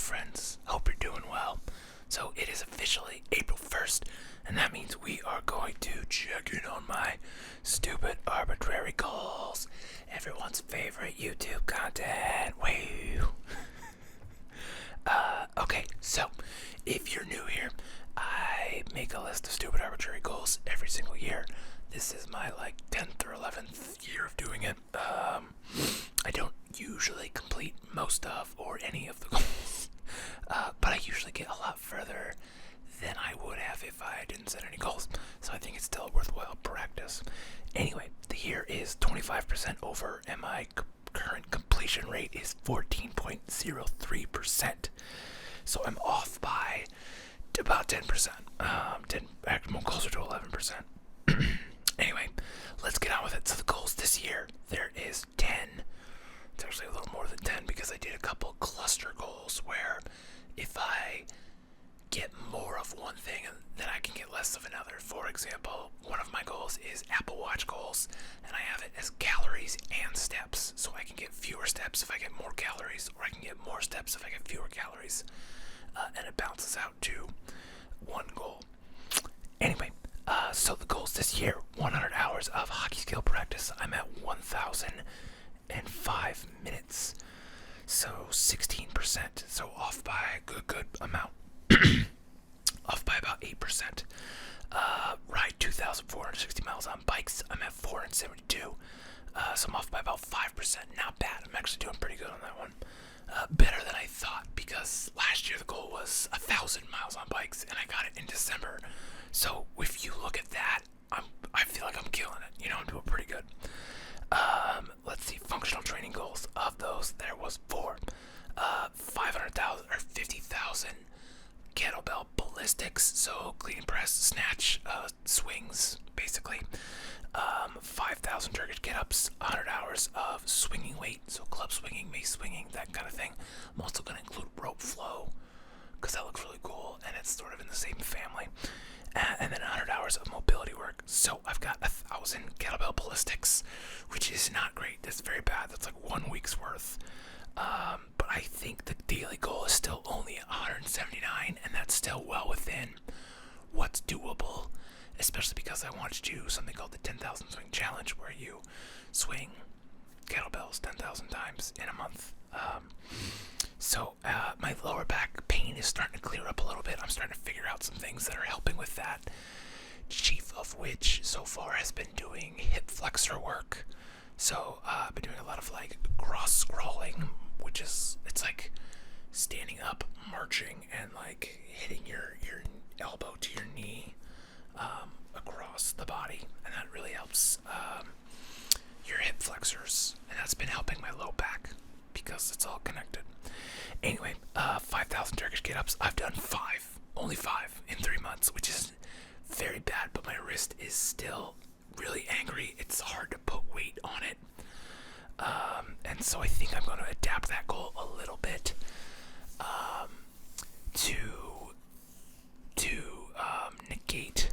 friends. Hope you're doing well. So it is officially April 1st, and that means we are going to check in on my stupid arbitrary goals. Everyone's favorite YouTube content. Woo! Okay, so if you're new here, I make a list of stupid arbitrary goals every single year. This is my 10th or 11th year of doing it. I don't usually complete most of or any of the goals, but I usually get a lot further than I would have if I didn't set any goals. So I think it's still a worthwhile practice. Anyway, the year is 25% over, and my current completion rate is 14.03%. So I'm off by about 10%. Actually, more closer to 11%. Anyway, let's get on with it. So the goals this year, there is 10. It's actually a little more than 10 because I did a couple cluster goals where if I get more of one thing, then I can get less of another. For example, one of my goals is Apple Watch goals, and I have it as calories and steps. So I can get fewer steps if I get more calories, or I can get more steps if I get fewer calories. And it bounces out to one goal. Anyway, so the goals this year, 100 hours of hockey skill practice. I'm at 1,005 minutes. So 16%. So off by a good amount. Off by about 8%. Ride 2,460 miles on bikes. I'm at 472. So I'm off by about 5%. Not bad. I'm actually doing pretty good on that one. Better than I thought, because last year the goal was 1,000 miles on bikes, and I got it in December. So if you look at that, I feel like I'm killing it. I'm doing pretty good. Let's see, functional training goals. Of those, there was 4. 500,000 or 50,000 kettlebell ballistics, so clean and press, snatch, swings, basically. 5,000 Turkish get-ups, 100 hours of swinging weight, so club swinging, mace swinging, that kind of thing. I'm also going to include rope flow, because that looks really cool, and it's sort of in the same family. And then 100 hours of mobility work. So I've got 1,000 kettlebell ballistics, which is not great. That's very bad. That's like 1 week's worth. But I think the daily goal is still only 179, and that's still well within what's doable, especially because I want to do something called the 10,000 swing challenge, where you swing kettlebells 10,000 times in a month. So my lower back pain is starting to clear up a little bit. I'm starting to figure out some things that are helping with that, chief of which so far has been doing hip flexor work. So I've been doing a lot of cross scrolling, which is, it's like standing up, marching, and hitting your elbow to your knee across the body, and that really helps your hip flexors, and that's been helping my low back because it's all connected. Anyway, 5,000 Turkish get-ups. I've done 5, only 5 in 3 months, which is very bad, but my wrist is still really angry. It's hard to put weight on it. And so I think I'm going to adapt that goal a little bit to negate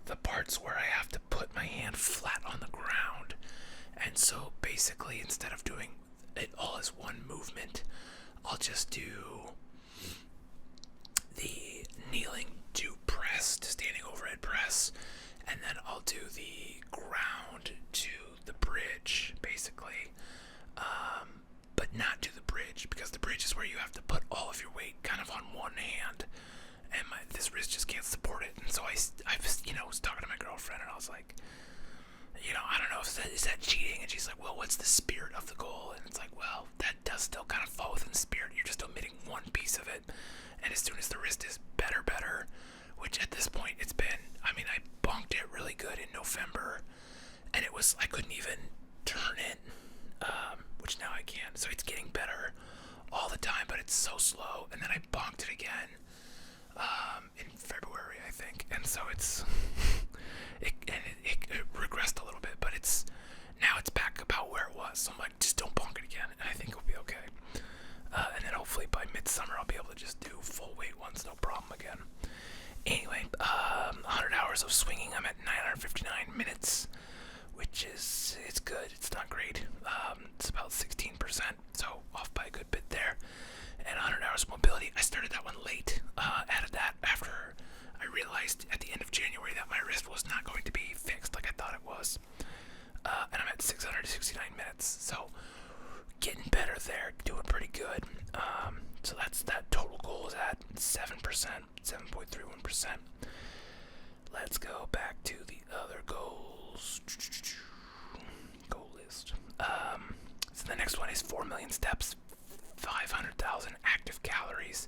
the parts where I have to put my hand flat on the ground. And so basically, instead of doing it all as one movement, I'll just do the kneeling to press, to standing overhead press, and then I'll do the ground to the bridge, basically. But not do the bridge, because the bridge is where you have to put all of your weight kind of on one hand, and this wrist just can't support it. And so I was talking to my girlfriend, and I was like, I don't know, is that cheating? And she's like, well, what's the spirit of the goal? And it's like, well, that does still kind of fall within the spirit. You're just omitting one piece of it. And as soon as the wrist is better, which at this point it's been, I bonked it really good in November, and I couldn't even turn it, which now I can. So it's getting better all the time, but it's so slow. And then I bonked it again in February, I think. And so it regressed a little bit, but now it's back about where it was. So I'm like, just don't bonk it again, and I think it'll be okay. And then hopefully by midsummer I'll be able to just do full weight ones, no problem again. Anyway, 100 hours of swinging. I'm at 959 minutes, which it's good. It's not great. It's about 16%, so off by a good bit there. And 100 hours of mobility good. So that total goal is at 7%, 7.31%. Let's go back to the other goals. Goal list. So the next one is 4 million steps, 500,000 active calories.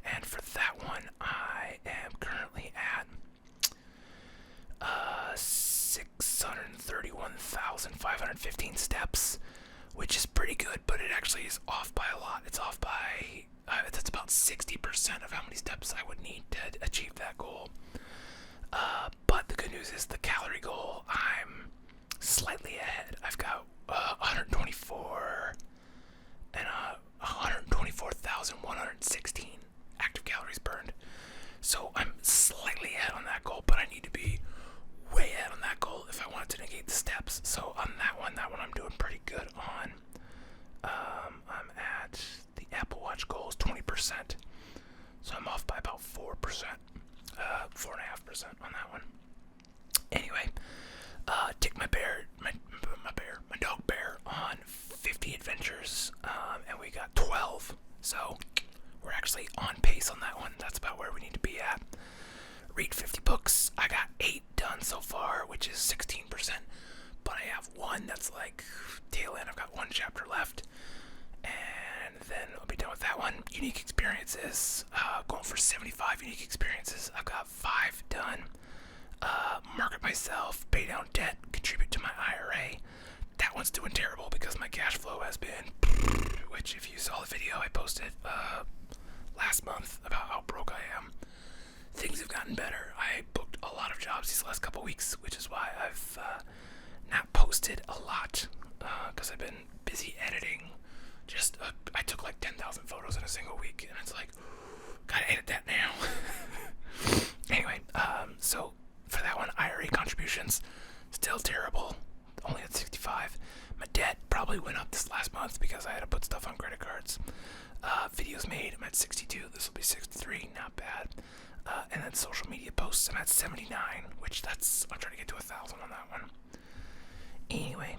And for that one, I am currently at 631,515 steps, which is pretty good, but it actually is off by a lot. It's off by, that's about 60% of how many steps I would need to achieve that goal. But the good news is the calorie goal, I'm slightly ahead. I've got 124 and 124,116 active calories burned. So I'm slightly ahead on that goal, but I need to be way ahead on that goal if I wanted to negate the steps. So on that one I'm doing pretty good on. I'm at the Apple Watch goal is 20%. So I'm off by about 4%, 4.5% on that one. Anyway, take my dog Bear on 50 adventures, and we got 12. So we're actually on pace on that one. That's about where we need to be at. Read 50 books. I got 8 done so far, which is 16%. But I have one that's like tail end. I've got 1 chapter left, and then I'll be done with that one. Unique experiences. Going for 75 unique experiences. I've got 5 done. Market myself, pay down debt, contribute to my IRA. That one's doing terrible because my cash flow has been, which if you saw the video I posted last month about how broke I am, things have gotten better. I booked a lot of jobs these last couple weeks, which is why I've not posted a lot because I've been busy editing. I took like 10,000 photos in a single week, and it's like, gotta edit that now. Anyway, so for that one, IRA contributions, still terrible, only at 65. My debt probably went up this last month because I had to put stuff on credit cards. Videos made, I'm at 62, this will be 63, not bad. And then social media posts, I'm at 79, which I'm trying to get to 1,000 on that one. Anyway,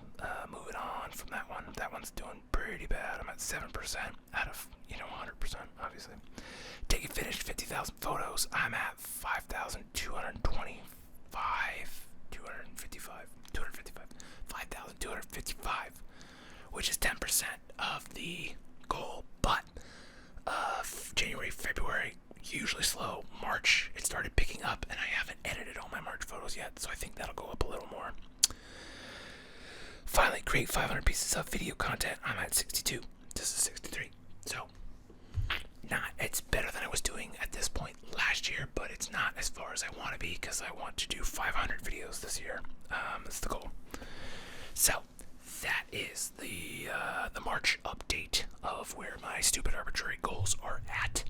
moving on from that one. That one's doing pretty bad. I'm at 7% out of, 100%, obviously. Taking finished 50,000 photos. I'm at 5,255, which is 10% of the goal. But January, February, usually slow. March, it started picking up, and I haven't edited all my March photos yet, so I think that'll go up a little more. Finally, create 500 pieces of video content. I'm at 62. This is 63. So, it's better than I was doing at this point last year, but it's not as far as I want to be because I want to do 500 videos this year. That's the goal. So, that is the March update of where my stupid arbitrary goals are at.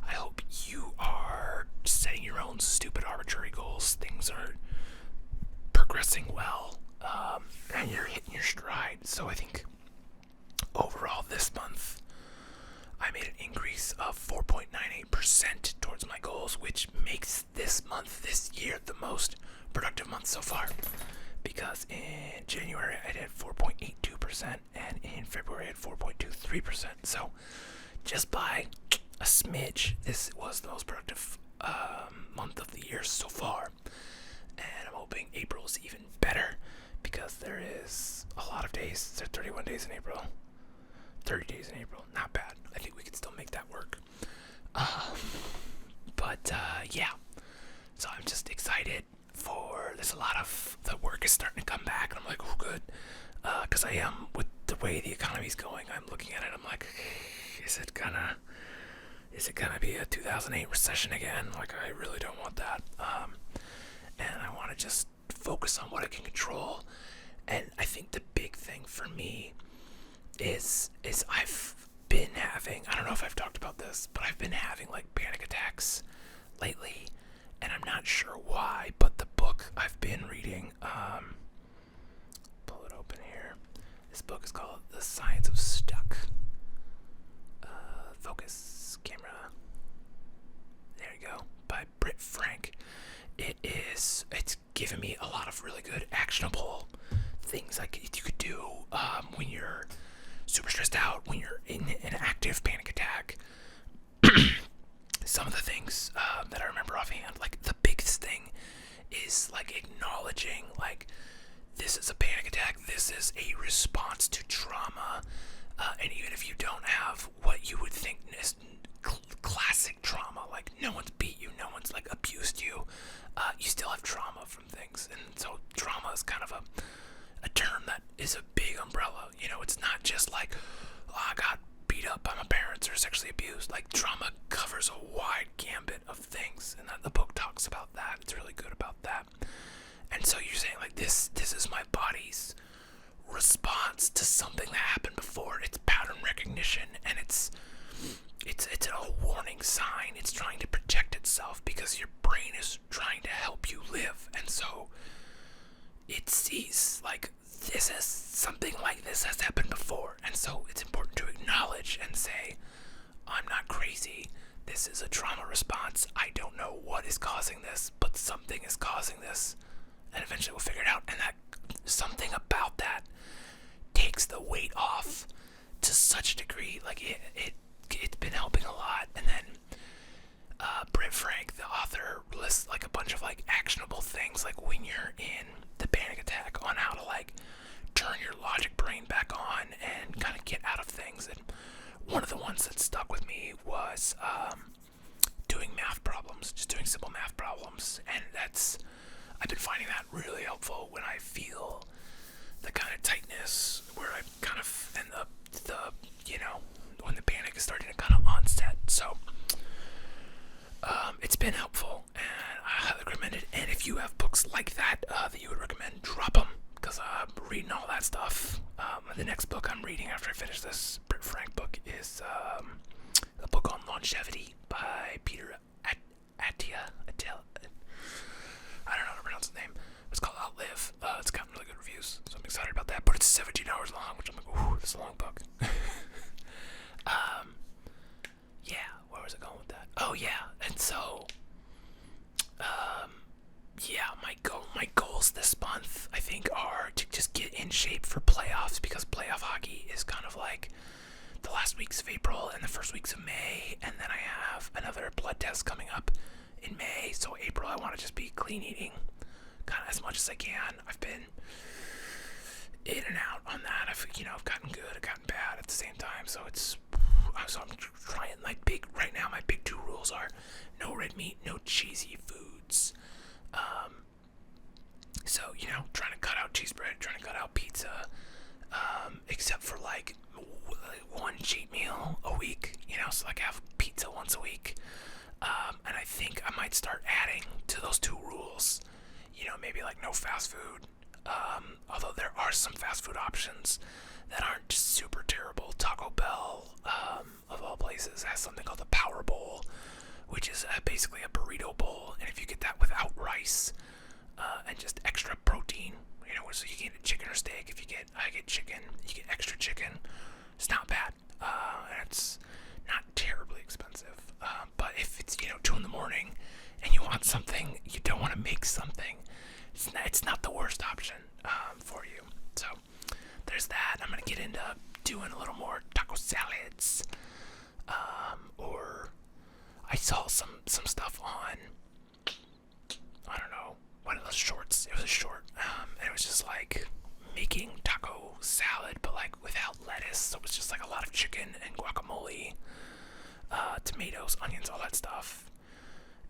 I hope you are setting your own stupid arbitrary goals. Things are progressing well, and you're hitting your stride. So I think overall this month I made an increase of 4.98% towards my goals, which makes this year, the most productive month so far. Because in January I did 4.82%, and in February I had 4.23%. So just by a smidge, this was the most productive month of the year so far. And I'm hoping April is even better because there is a lot of days. There are 31 days in April. 30 days in April. Not bad. I think we can still make that work. Yeah. So I'm just excited for, there's a lot of, the work is starting to come back, and I'm like, oh, good. Because I am, with the way the economy's going, I'm looking at it, I'm like, is it gonna be a 2008 recession again? Like, I really don't want that. And I want to just focus on what I can control. And I think the big thing for me is I've been having, I don't know if I've talked about this, but I've been having like panic attacks lately, and I'm not sure why, but the book I've been reading, pull it open here. This book is called The Science of Stuck. Focus, camera. There you go. By Britt Frank. It's given me a lot of really good actionable things like you could do when you're super stressed stressed out, when you're in an active panic attack, some of the things that I remember offhand, like the biggest thing is like acknowledging like this is a panic attack, this is a response to trauma, and even if you don't have what you would think is classic trauma, like no one's beat you, no one's like abused you, you still have trauma from things. And so trauma is kind of a term that is a big umbrella. You know, it's not just like, oh, I got beat up by my parents or sexually abused. Like trauma covers a wide gambit of things, and the book talks about that. It's really good about that. And so you're saying like this is my body's response to something that happened before. It's pattern recognition, and it's a warning sign. It's trying to protect itself because your brain is trying to help you live. And so it sees like this is something like this has happened before. And so it's important to acknowledge and say, I'm not crazy. This is a trauma response. I don't know what is causing this, but something is causing this. And eventually we'll figure it out. And that something about that takes the weight off to such a degree. Like it's been helping a lot. And then Britt Frank, the author, lists like a bunch of like actionable things, like when you're in the panic attack, on how to like turn your logic brain back on and kind of get out of things. And one of the ones that stuck with me was doing math problems, just doing simple math problems. And I've been finding that really helpful when I feel the kind of tightness where I kind of, and the you know, when the panic is starting to kind of onset. So it's been helpful, and I highly recommend it. And if you have books like that that you would recommend, drop them, because I'm reading all that stuff. The next book I'm reading after I finish this Britt Frank book is a book on longevity by Peter Attia. I don't know how to pronounce his name. It's called Outlive. It's gotten really good reviews, so I'm excited about that. But it's 17 hours long, which I'm like, ooh, this is a long book. Yeah, where was I going with that? Oh yeah, and so, yeah, my goals this month, I think, are to just get in shape for playoffs, because playoff hockey is kind of like the last weeks of April and the first weeks of May, and then I have another blood test coming up in May. So April, I want to just be clean eating kind of as much as I can. I've been in and out on that. I've gotten good, I've gotten bad at the same time. So I'm trying, like, right now my big two rules are no red meat, no cheesy foods. So, trying to cut out cheese bread, trying to cut out pizza, except for like one cheat meal a week, so like I have pizza once a week. And I think I might start adding to those two rules, maybe like no fast food. Although there are some fast food options that aren't just super terrible. Taco Bell, of all places, has something called the Power Bowl, which is basically a burrito bowl. And if you get that without rice, and just extra protein, so you get a chicken or steak. I get chicken, you get extra chicken. It's not bad. And it's not terribly expensive. But if it's 2 a.m. and you want something, you don't want to make something, it's not the worst option for you. So there's that. I'm gonna get into doing a little more taco salads. Or I saw some stuff on, I don't know, one of those shorts. It was a short, and it was just like making taco salad, but like without lettuce. So it was just like a lot of chicken and guacamole, tomatoes, onions, all that stuff,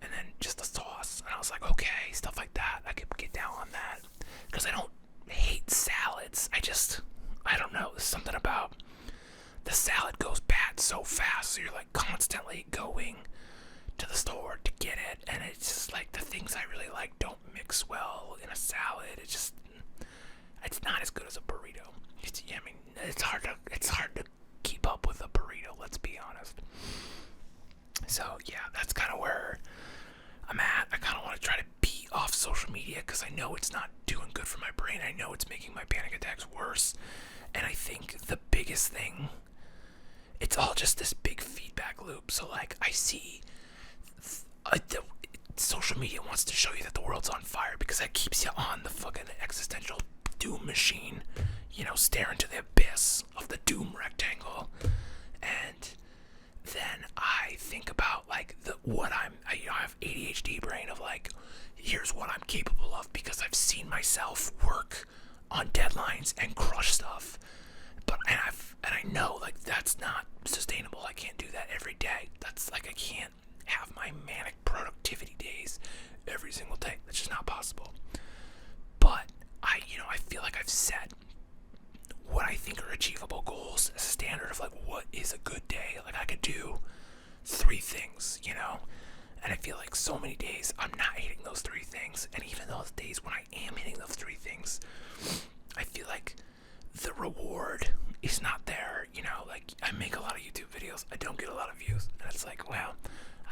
and then just a sauce. And I was like, okay, stuff like that, I could get down on that, because I don't hate salads. I don't know, there's something about the salad goes bad so fast, so you're like constantly going to the store to get it, and it's just like the things I really like don't mix well in a salad. It's not as good as a burrito. It's hard to keep up with a burrito, let's be honest. So yeah, that's kind of where I'm at. I kind of want to try to be off social media, because I know it's not doing good for my brain. I know it's making my panic attacks worse. And I think the biggest thing, it's all just this big feedback loop. So like I see social media wants to show you that the world's on fire, because that keeps you on the fucking existential doom machine. stare into the abyss of the doom rectangle, and then I think about like I have ADHD brain of like, here's what I'm capable of because I've seen myself work on deadlines and crush stuff, and I know like that's not sustainable. I can't do that every day. That's like I can't have my manic productivity days every single day. That's just not possible. But I feel like I've set what I think are achievable goals as a standard of like what is a good day. Like I could do 3 things, and I feel like so many days I'm not hitting those 3 things, and even those days when I am hitting those 3 things, I feel like the reward is not there. Like I make a lot of YouTube videos, I don't get a lot of views, and it's like, well,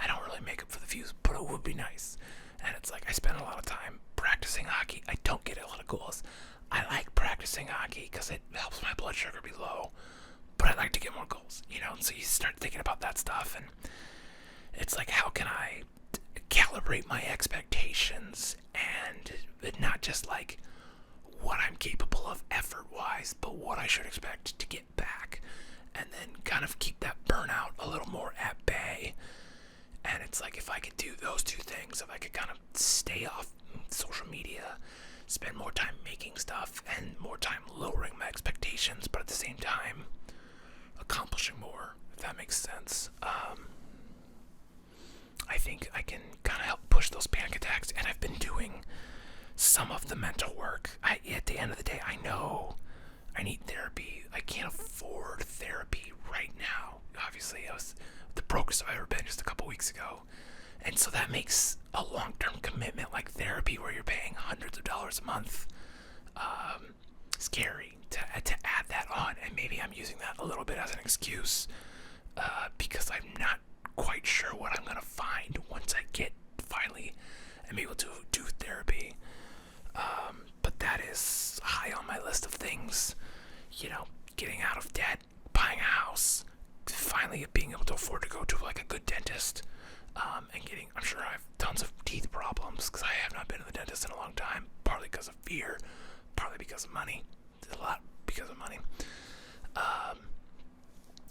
I don't really make up for the views, but it would be nice. And it's like I spend a lot of time practicing hockey. I don't get a lot of goals. I like practicing hockey because it helps my blood sugar be low, but I like to get more goals, and so you start thinking about that stuff, and it's like, how can I calibrate my expectations and not just like what I'm capable of effort-wise, but what I should expect to get back, and then kind of keep that burnout a little more at bay. And it's like, if I could do those 2 things, if I could kind of stay off social media, spend more time making stuff and more time lowering my expectations, but at the same time accomplishing more, if that makes sense, I think I can kind of help push those panic attacks. And I've been doing some of the mental work. At the end of the day, I know I need therapy. I can't afford therapy right now. Obviously, I was the brokest I've ever been just a couple weeks ago. And so that makes a long-term commitment like therapy where you're paying hundreds of dollars a month scary to add that on. And maybe I'm using that a little bit as an excuse because I'm not quite sure what I'm going to find once I finally am able to do therapy. But that is high on my list of things. Getting out of debt, buying a house, finally being able to afford to go to like a good dentist, and I'm sure I have tons of teeth problems because I have not been to the dentist in a long time, partly because of fear, partly because of money, a lot because of money,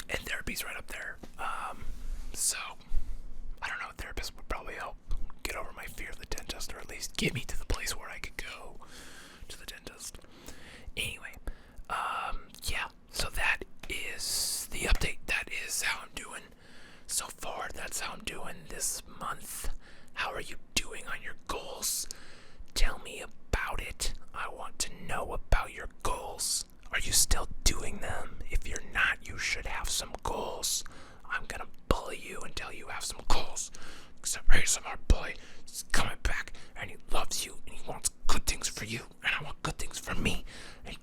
and therapy's right up there. So I don't know, a therapist would probably help get over my fear of the dentist, or at least get me to the place where I could go to the dentist. Anyway, yeah, so that is the update. That is how I'm doing so far. That's how I'm doing this month. How are you doing on your goals? Tell me about it. I want to know about your goals. Are you still doing them? If you're not, you should have some goals. I'm gonna bully you until you have some goals. Except ASMR bully is coming back, and he loves you, and he wants good things for you, and I want good things for me, and